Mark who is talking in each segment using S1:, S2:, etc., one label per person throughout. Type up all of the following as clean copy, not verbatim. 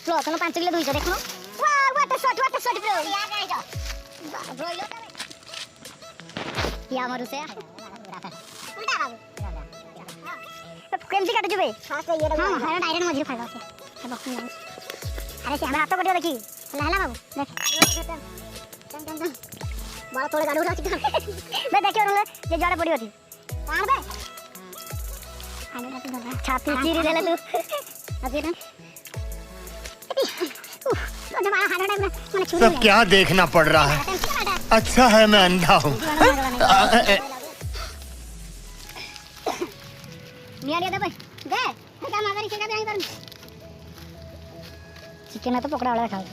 S1: Pro तुम 5 kilo 200 देखो वाह what a shot bro bro या मारू से उल्टा बाबू तो केमती काटु जुबे हां से ये हां हां डायरेक्ट मजरी फाड़ा से अब अरे से हमरा हाथ कटियो देखी हला बाबू देख चल बड़ा थोड़े गाड़ी उठा चिकन मैं देखियो रे जे जड़े पड़ी होती कान बे आने ना तू छाती चीरी देले तू अभी ना
S2: सब क्या देखना पड़ रहा है। अच्छा है मैं अंधा हूँ।
S1: चिकन है तो पकड़ा वाला खाओ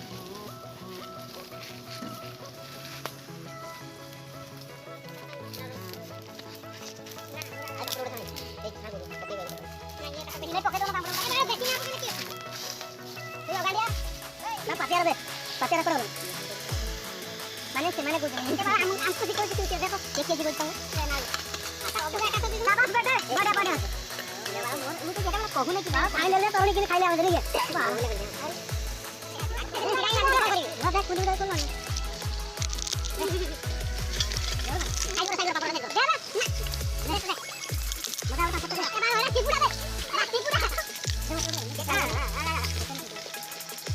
S1: पातिया करो माने से माने कुछ नहीं के बाद हमको सिखो तू देखो एक केजी बोलता हूं ना बस बेटा बड़ा बड़ा मुझे जेटा मैं कहू नहीं कि खाई ले तो उन्हें खाई ले आवे नहीं है ना देख कुली को लो आई को साइड पकड़ दे दे ना बड़ा बड़ा पकड़ वाला टिपुड़ा दे टिपुड़ा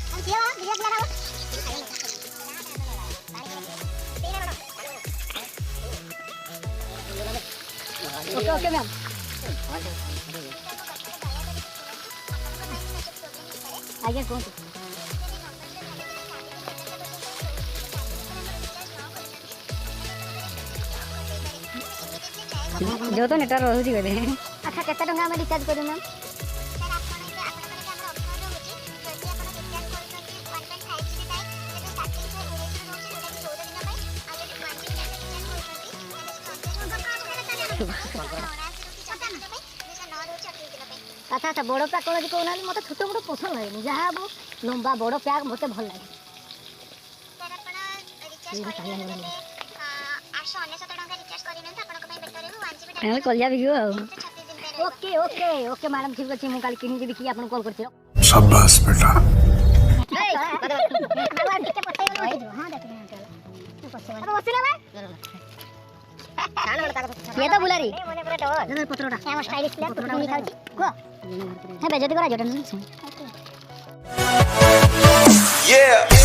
S1: हम किया वीडियो बना रहा ओके ओके मैम आइए कौन जो तो नेटवर्क रहउची गले अच्छा केते टंगा हम रिचार्ज करू मैम अच्छा अच्छा बड़ पैक कौन कहना मत छोट मोट पसंद लगे जहाँ हम लंबा बड़ पैक मत भल लगे कलिया Biku okay okay okay madam ठीक अच्छे मुझे कि बिकी आप कॉल कर
S2: शाबाश बेटा।
S1: ये तो बुलारी पत्रोटा हम स्टाइलिश ले पत्रोटा लिखा छी को है बेजती करा जटन
S3: Yeah.